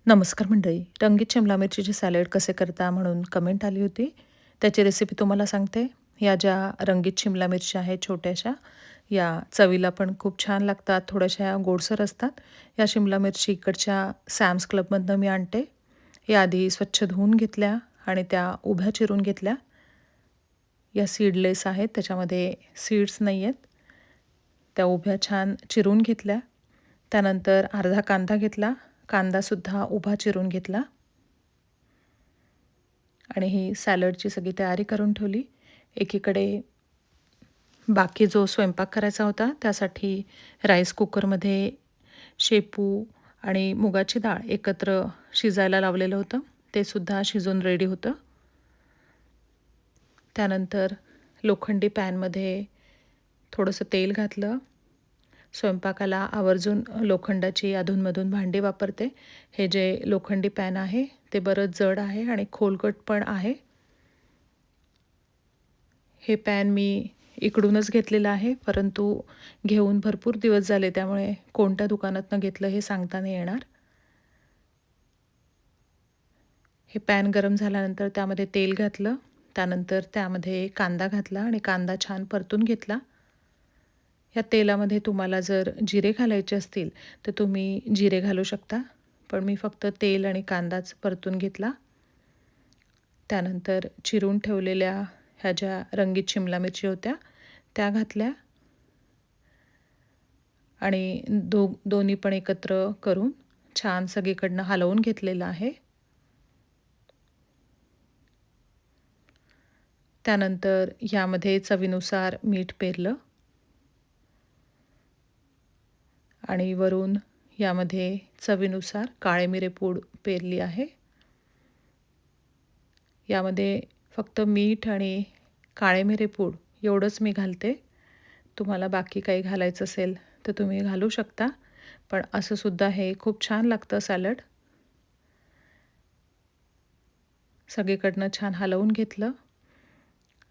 नमस्कार मंडळी. रंगीत शिमला मिरचीचे सॅलड कसे करता म्हणून कमेंट आली होती. त्याची रेसिपी तुम्हाला सांगते. या ज्या रंगीत शिमला मिरच्या आहेत छोट्याशा, या चवीला पण खूप छान लागतात. थोड्याशा गोडसर असतात. या शिमला मिरची इकडच्या सॅम्स क्लबमधनं मी आणते. या आधी स्वच्छ धुवून घेतल्या आणि त्या उभ्या चिरून घेतल्या. या सीडलेस आहेत, त्याच्यामध्ये सीड्स नाही आहेत. त्या उभ्या छान चिरून घेतल्या. त्यानंतर अर्धा कांदा घेतला. कांदासुद्धा उभा चिरून घेतला आणि ही सॅलडची सगळी तयारी करून ठेवली. एकीकडे बाकी जो स्वयंपाक करायचा होता त्यासाठी राईस कुकरमध्ये शेपू आणि मुगाची डाळ एकत्र शिजायला लावलेलं होतं. ते सुद्धा शिजून रेडी होतं. त्यानंतर लोखंडी पॅनमध्ये थोडंसं तेल घातलं. स्वयंपाकाला आवर्जून लोखंडाची अधूनमधून भांडी वापरते. हे जे लोखंडी पॅन आहे ते बरंच जड आहे आणि खोलगट पण आहे. हे पॅन मी इकडूनच घेतलेलं आहे, परंतु घेऊन भरपूर दिवस झाले, त्यामुळे कोणत्या दुकानातनं घेतलं हे सांगता नाही येणार. हे पॅन गरम झाल्यानंतर त्यामध्ये तेल घातलं. त्यानंतर त्यामध्ये कांदा घातला आणि कांदा छान परतून घेतला. या तेलामध्ये तुम्हाला जर जिरे घालायचे असतील तर तुम्ही जिरे घालू शकता, पण मी फक्त तेल आणि कांदाच परतून घेतला. त्यानंतर चिरून ठेवलेल्या ह्या ज्या रंगीत शिमला मिरची होत्या त्या घातल्या आणि दोन्ही पण एकत्र करून छान सगळीकडनं हलवून घेतलेलं आहे. त्यानंतर यामध्ये चवीनुसार मीठ पेरलं आणि वरून यामध्ये चवीनुसार काळे मिरेपूड पेरली आहे. यामध्ये फक्त मीठ आणि काळे मिरेपूड एवढंच मी घालते. तुम्हाला बाकी काही घालायचं असेल तर तुम्ही घालू शकता, पण असं सुद्धा हे खूप छान लागतं सॅलड. सगळीकडनं छान हलवून घेतलं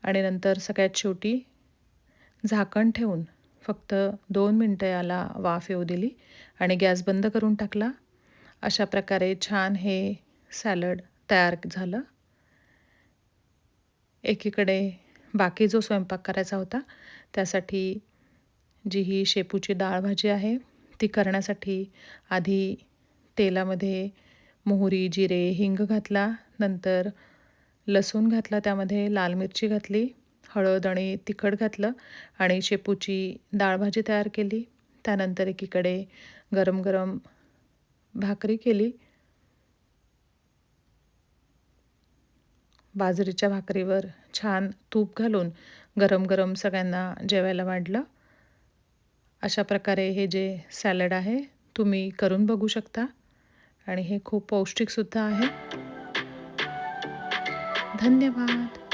आणि नंतर सगळ्यात शेवटी झाकण ठेवून फक्त 2 मिनटं याला वाफ येऊ दिली आणि गॅस बंद करून टाकला. अशा प्रकारे छान हे सॅलड तयार झालं. एकीकडे बाकी जो स्वयंपाक करायचा होता त्यासाठी जी ही शेपूची डाळ भाजी आहे ती करण्यासाठी आधी तेलामध्ये मोहरी, जिरे, हिंग घातला. नंतर लसूण घातला, त्यामध्ये लाल मिरची घातली, हळद आणि तिखट घातलं आणि शेपूची डाळ भाजी तयार केली. त्यानंतर एकीकडे गरम गरम भाकरी केली. बाजरीच्या भाकरीवर छान तूप घालून गरम गरम सगळ्यांना जेवायला वाढलं. अशा प्रकारे हे जे सॅलड आहे तुम्ही करून बघू शकता आणि हे खूप पौष्टिकसुद्धा आहे. धन्यवाद.